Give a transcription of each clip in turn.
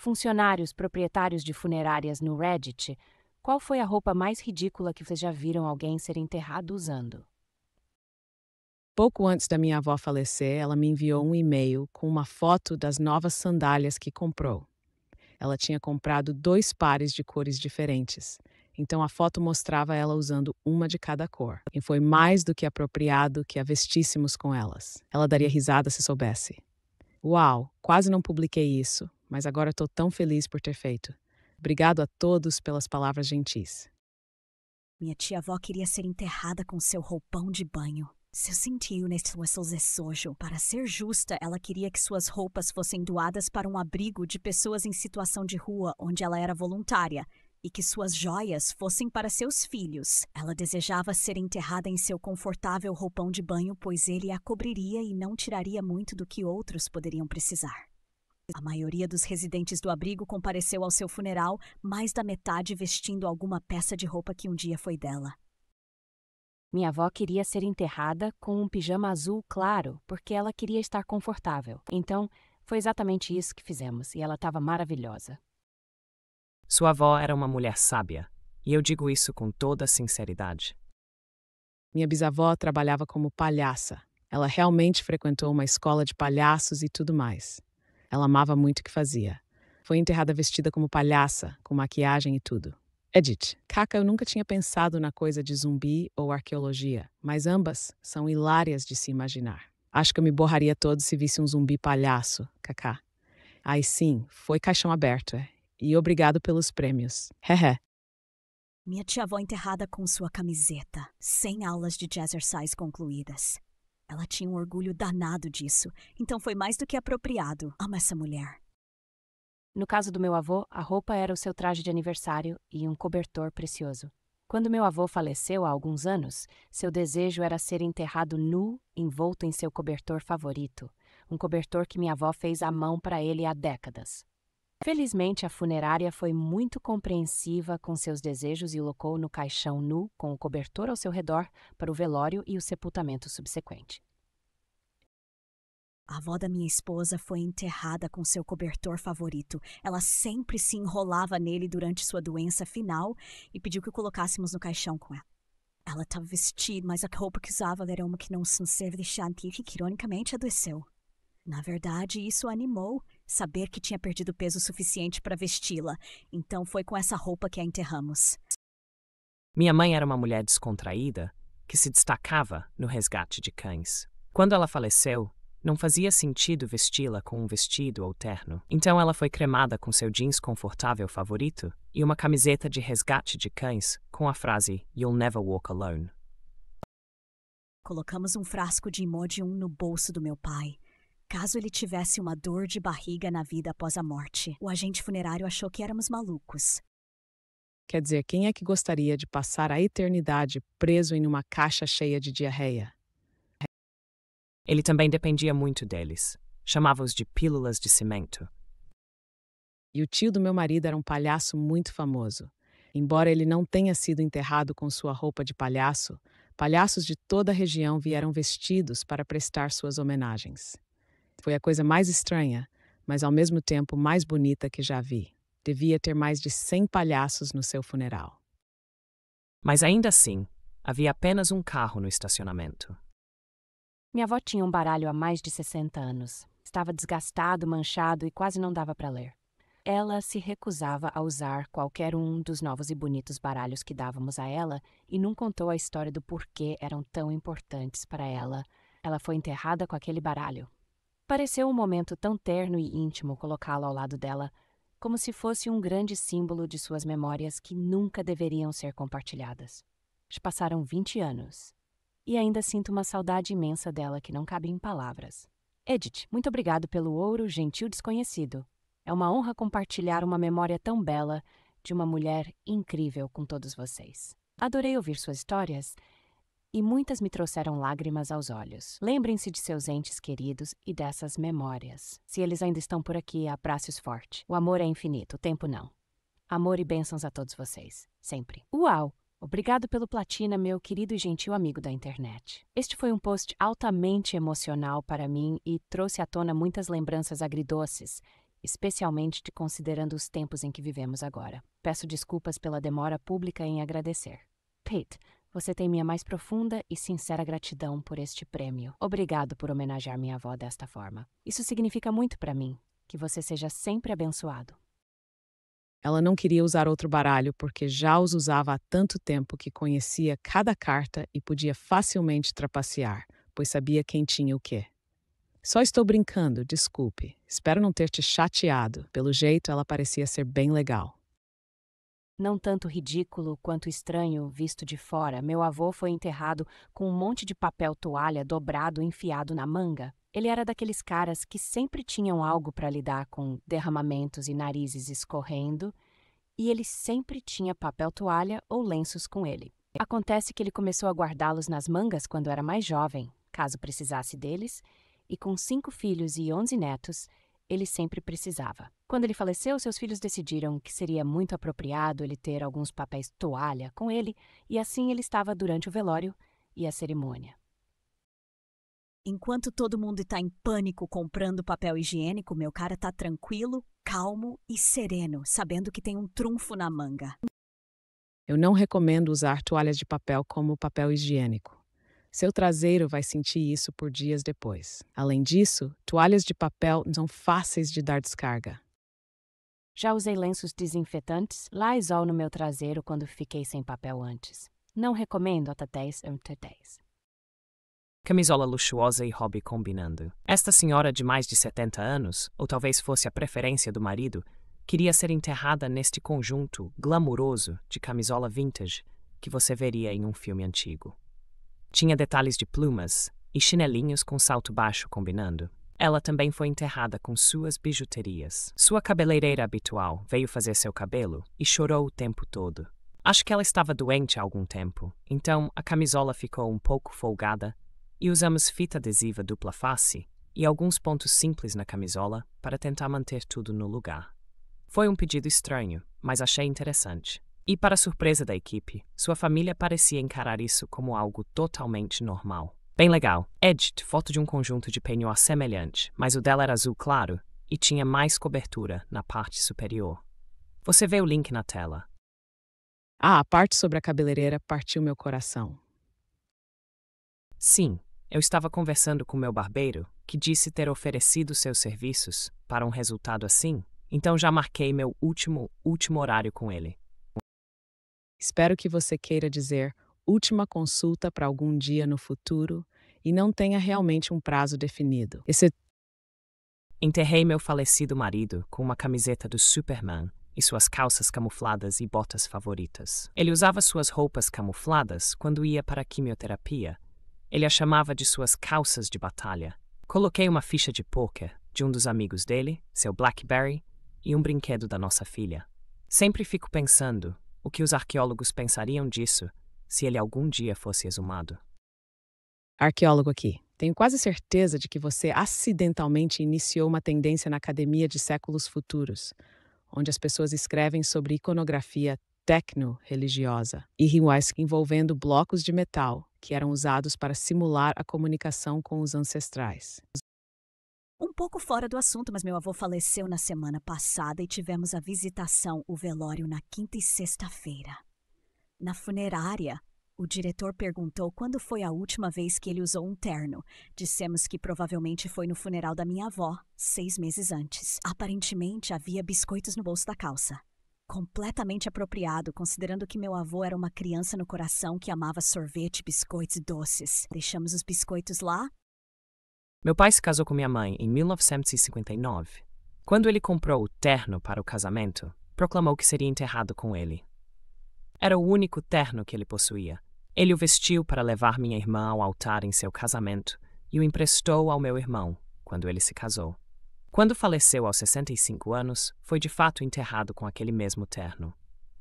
funcionários proprietários de funerárias no Reddit, qual foi a roupa mais ridícula que vocês já viram alguém ser enterrado usando? Pouco antes da minha avó falecer, ela me enviou um e-mail com uma foto das novas sandálias que comprou. Ela tinha comprado 2 pares de cores diferentes. Então a foto mostrava ela usando uma de cada cor. E foi mais do que apropriado que a vestíssemos com elas. Ela daria risada se soubesse. Uau, quase não publiquei isso, mas agora estou tão feliz por ter feito. Obrigado a todos pelas palavras gentis. Minha tia-avó queria ser enterrada com seu roupão de banho. Seu sentiu nesse desejo. Para ser justa, ela queria que suas roupas fossem doadas para um abrigo de pessoas em situação de rua, onde ela era voluntária, e que suas joias fossem para seus filhos. Ela desejava ser enterrada em seu confortável roupão de banho, pois ele a cobriria e não tiraria muito do que outros poderiam precisar. A maioria dos residentes do abrigo compareceu ao seu funeral, mais da metade vestindo alguma peça de roupa que um dia foi dela. Minha avó queria ser enterrada com um pijama azul claro, porque ela queria estar confortável. Então, foi exatamente isso que fizemos, e ela estava maravilhosa. Sua avó era uma mulher sábia, e eu digo isso com toda sinceridade. Minha bisavó trabalhava como palhaça. Ela realmente frequentou uma escola de palhaços e tudo mais. Ela amava muito o que fazia. Foi enterrada vestida como palhaça, com maquiagem e tudo. Edith, Kaka, eu nunca tinha pensado na coisa de zumbi ou arqueologia, mas ambas são hilárias de se imaginar. Acho que eu me borraria todo se visse um zumbi palhaço, Kaká. Ai sim, foi caixão aberto, é. E obrigado pelos prêmios. Hehe. Minha tia-avó enterrada com sua camiseta, 100 aulas de jazzercise concluídas. Ela tinha um orgulho danado disso, então foi mais do que apropriado. Amo essa mulher. No caso do meu avô, a roupa era o seu traje de aniversário e um cobertor precioso. Quando meu avô faleceu há alguns anos, seu desejo era ser enterrado nu, envolto em seu cobertor favorito, um cobertor que minha avó fez à mão para ele há décadas. Felizmente, a funerária foi muito compreensiva com seus desejos e o colocou no caixão nu, com o cobertor ao seu redor, para o velório e o sepultamento subsequente. A avó da minha esposa foi enterrada com seu cobertor favorito. Ela sempre se enrolava nele durante sua doença final e pediu que o colocássemos no caixão com ela. Ela estava vestida, mas a roupa que usava era uma que não se serve de chantilly, que ironicamente adoeceu. Na verdade, isso a animou, saber que tinha perdido peso suficiente para vesti-la. Então foi com essa roupa que a enterramos. Minha mãe era uma mulher descontraída que se destacava no resgate de cães. Quando ela faleceu, não fazia sentido vesti-la com um vestido ou terno. Então ela foi cremada com seu jeans confortável favorito e uma camiseta de resgate de cães com a frase "You'll never walk alone". Colocamos um frasco de Imodium no bolso do meu pai, caso ele tivesse uma dor de barriga na vida após a morte. O agente funerário achou que éramos malucos. Quer dizer, quem é que gostaria de passar a eternidade preso em uma caixa cheia de diarreia? Ele também dependia muito deles. Chamava-os de pílulas de cimento. E o tio do meu marido era um palhaço muito famoso. Embora ele não tenha sido enterrado com sua roupa de palhaço, palhaços de toda a região vieram vestidos para prestar suas homenagens. Foi a coisa mais estranha, mas ao mesmo tempo mais bonita que já vi. Devia ter mais de 100 palhaços no seu funeral. Mas ainda assim, havia apenas um carro no estacionamento. Minha avó tinha um baralho há mais de 60 anos. Estava desgastado, manchado e quase não dava para ler. Ela se recusava a usar qualquer um dos novos e bonitos baralhos que dávamos a ela e não contou a história do porquê eram tão importantes para ela. Ela foi enterrada com aquele baralho. Pareceu um momento tão terno e íntimo colocá-lo ao lado dela, como se fosse um grande símbolo de suas memórias que nunca deveriam ser compartilhadas. Já passaram 20 anos. E ainda sinto uma saudade imensa dela que não cabe em palavras. Edith, muito obrigado pelo ouro, gentil desconhecido. É uma honra compartilhar uma memória tão bela de uma mulher incrível com todos vocês. Adorei ouvir suas histórias e muitas me trouxeram lágrimas aos olhos. Lembrem-se de seus entes queridos e dessas memórias. Se eles ainda estão por aqui, abraços forte. O amor é infinito, o tempo não. Amor e bênçãos a todos vocês, sempre. Uau! Obrigado pelo platina, meu querido e gentil amigo da internet. Este foi um post altamente emocional para mim e trouxe à tona muitas lembranças agridoces especialmente considerando os tempos em que vivemos agora. Peço desculpas pela demora pública em agradecer. Pete, você tem minha mais profunda e sincera gratidão por este prêmio. Obrigado por homenagear minha avó desta forma. Isso significa muito para mim. Que você seja sempre abençoado. Ela não queria usar outro baralho porque já os usava há tanto tempo que conhecia cada carta e podia facilmente trapacear, pois sabia quem tinha o quê. Só estou brincando, desculpe. Espero não ter te chateado. Pelo jeito, ela parecia ser bem legal. Não tanto ridículo quanto estranho visto de fora, meu avô foi enterrado com um monte de papel toalha dobrado enfiado na manga. Ele era daqueles caras que sempre tinham algo para lidar com derramamentos e narizes escorrendo, e ele sempre tinha papel toalha ou lenços com ele. Acontece que ele começou a guardá-los nas mangas quando era mais jovem, caso precisasse deles, e com 5 filhos e 11 netos, ele sempre precisava. Quando ele faleceu, seus filhos decidiram que seria muito apropriado ele ter alguns papéis toalha com ele, e assim ele estava durante o velório e a cerimônia. Enquanto todo mundo está em pânico comprando papel higiênico, meu cara está tranquilo, calmo e sereno, sabendo que tem um trunfo na manga. Eu não recomendo usar toalhas de papel como papel higiênico. Seu traseiro vai sentir isso por dias depois. Além disso, toalhas de papel são fáceis de dar descarga. Já usei lenços desinfetantes Lysol no meu traseiro quando fiquei sem papel antes. Não recomendo até 10 entre 10. Camisola luxuosa e hobby combinando. Esta senhora de mais de 70 anos, ou talvez fosse a preferência do marido, queria ser enterrada neste conjunto glamuroso de camisola vintage que você veria em um filme antigo. Tinha detalhes de plumas e chinelinhos com salto baixo combinando. Ela também foi enterrada com suas bijuterias. Sua cabeleireira habitual veio fazer seu cabelo e chorou o tempo todo. Acho que ela estava doente há algum tempo, então a camisola ficou um pouco folgada e usamos fita adesiva dupla face e alguns pontos simples na camisola para tentar manter tudo no lugar. Foi um pedido estranho, mas achei interessante. E, para surpresa da equipe, sua família parecia encarar isso como algo totalmente normal. Bem legal. Edit, foto de um conjunto de penhor semelhante, mas o dela era azul claro e tinha mais cobertura na parte superior. Você vê o link na tela. A parte sobre a cabeleireira partiu meu coração. Sim, eu estava conversando com meu barbeiro, que disse ter oferecido seus serviços para um resultado assim, então já marquei meu último horário com ele. Espero que você queira dizer última consulta para algum dia no futuro e não tenha realmente um prazo definido. Enterrei meu falecido marido com uma camiseta do Superman e suas calças camufladas e botas favoritas. Ele usava suas roupas camufladas quando ia para a quimioterapia. Ele a chamava de suas calças de batalha. Coloquei uma ficha de pôquer de um dos amigos dele, seu Blackberry, e um brinquedo da nossa filha. Sempre fico pensando o que os arqueólogos pensariam disso se ele algum dia fosse exumado. Arqueólogo aqui. Tenho quase certeza de que você acidentalmente iniciou uma tendência na academia de séculos futuros, onde as pessoas escrevem sobre iconografia tecno-religiosa e rituais envolvendo blocos de metal que eram usados para simular a comunicação com os ancestrais. Um pouco fora do assunto, mas meu avô faleceu na semana passada e tivemos a visitação, o velório, na quinta e sexta-feira. Na funerária, o diretor perguntou quando foi a última vez que ele usou um terno. Dissemos que provavelmente foi no funeral da minha avó, 6 meses antes. Aparentemente, havia biscoitos no bolso da calça. Completamente apropriado, considerando que meu avô era uma criança no coração que amava sorvete, biscoitos e doces. Deixamos os biscoitos lá. Meu pai se casou com minha mãe em 1959. Quando ele comprou o terno para o casamento, proclamou que seria enterrado com ele. Era o único terno que ele possuía. Ele o vestiu para levar minha irmã ao altar em seu casamento e o emprestou ao meu irmão quando ele se casou. Quando faleceu aos 65 anos, foi de fato enterrado com aquele mesmo terno.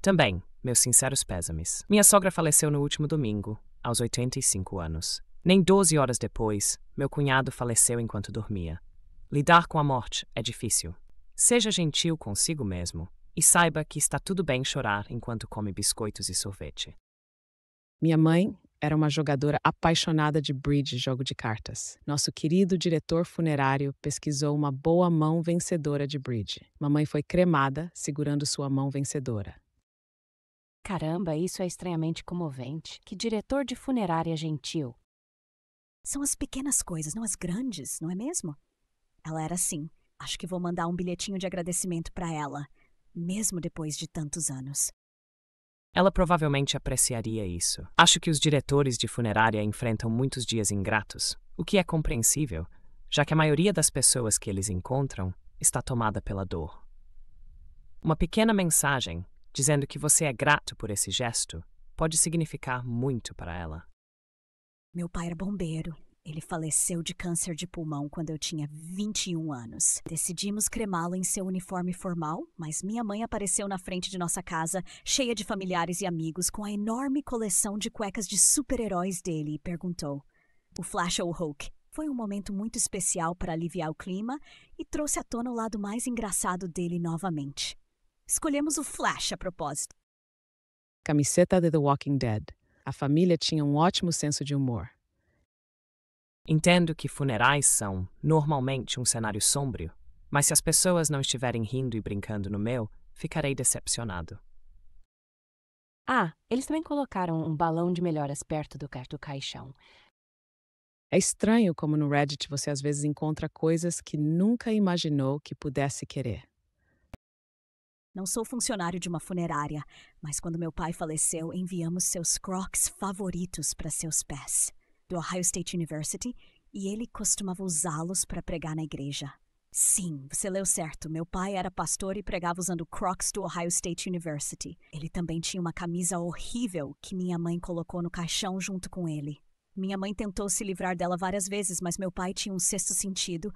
Também, meus sinceros pésames. Minha sogra faleceu no último domingo, aos 85 anos. Nem 12 horas depois, meu cunhado faleceu enquanto dormia. Lidar com a morte é difícil. Seja gentil consigo mesmo e saiba que está tudo bem chorar enquanto come biscoitos e sorvete. Minha mãe era uma jogadora apaixonada de bridge, jogo de cartas. Nosso querido diretor funerário pesquisou uma boa mão vencedora de bridge. Mamãe foi cremada segurando sua mão vencedora. Caramba, isso é estranhamente comovente. Que diretor de funerária gentil. São as pequenas coisas, não as grandes, não é mesmo? Ela era assim. Acho que vou mandar um bilhetinho de agradecimento para ela, mesmo depois de tantos anos. Ela provavelmente apreciaria isso. Acho que os diretores de funerária enfrentam muitos dias ingratos, o que é compreensível, já que a maioria das pessoas que eles encontram está tomada pela dor. Uma pequena mensagem dizendo que você é grato por esse gesto pode significar muito para ela. Meu pai era bombeiro. Ele faleceu de câncer de pulmão quando eu tinha 21 anos. Decidimos cremá-lo em seu uniforme formal, mas minha mãe apareceu na frente de nossa casa, cheia de familiares e amigos, com a enorme coleção de cuecas de super-heróis dele e perguntou: "O Flash ou o Hulk?" Foi um momento muito especial para aliviar o clima e trouxe à tona o lado mais engraçado dele novamente. Escolhemos o Flash a propósito. Camiseta de The Walking Dead. A família tinha um ótimo senso de humor. Entendo que funerais são, normalmente, um cenário sombrio, mas se as pessoas não estiverem rindo e brincando no meu, ficarei decepcionado. Ah, eles também colocaram um balão de melhoras perto do caixão. É estranho como no Reddit você às vezes encontra coisas que nunca imaginou que pudesse querer. Não sou funcionário de uma funerária, mas quando meu pai faleceu, enviamos seus Crocs favoritos para seus pés, do Ohio State University, e ele costumava usá-los para pregar na igreja. Sim, você leu certo. Meu pai era pastor e pregava usando Crocs do Ohio State University. Ele também tinha uma camisa horrível que minha mãe colocou no caixão junto com ele. Minha mãe tentou se livrar dela várias vezes, mas meu pai tinha um sexto sentido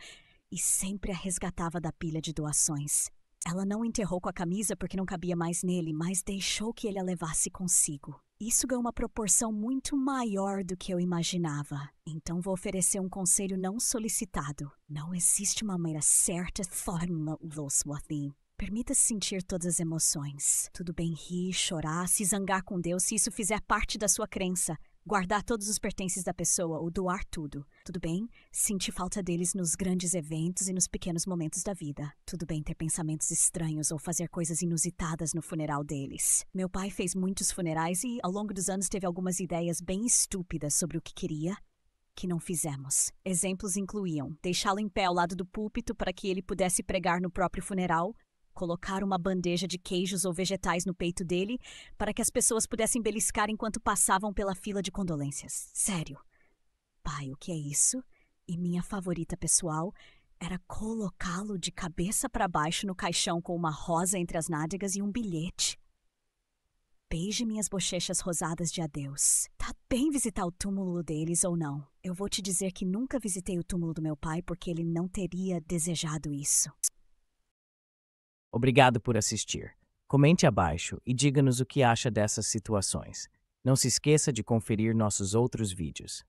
e sempre a resgatava da pilha de doações. Ela não enterrou com a camisa porque não cabia mais nele, mas deixou que ele a levasse consigo. Isso ganhou uma proporção muito maior do que eu imaginava. Então vou oferecer um conselho não solicitado. Não existe uma maneira certa de fazer. Permita-se sentir todas as emoções. Tudo bem rir, chorar, se zangar com Deus se isso fizer parte da sua crença. Guardar todos os pertences da pessoa ou doar tudo. Tudo bem sentir falta deles nos grandes eventos e nos pequenos momentos da vida. Tudo bem ter pensamentos estranhos ou fazer coisas inusitadas no funeral deles. Meu pai fez muitos funerais e, ao longo dos anos, teve algumas ideias bem estúpidas sobre o que queria, que não fizemos. Exemplos incluíam deixá-lo em pé ao lado do púlpito para que ele pudesse pregar no próprio funeral, colocar uma bandeja de queijos ou vegetais no peito dele para que as pessoas pudessem beliscar enquanto passavam pela fila de condolências. Sério. Pai, o que é isso? E minha favorita pessoal era colocá-lo de cabeça para baixo no caixão com uma rosa entre as nádegas e um bilhete. Beije minhas bochechas rosadas de adeus. Tá bem visitar o túmulo deles ou não? Eu vou te dizer que nunca visitei o túmulo do meu pai porque ele não teria desejado isso. Obrigado por assistir. Comente abaixo e diga-nos o que acha dessas situações. Não se esqueça de conferir nossos outros vídeos.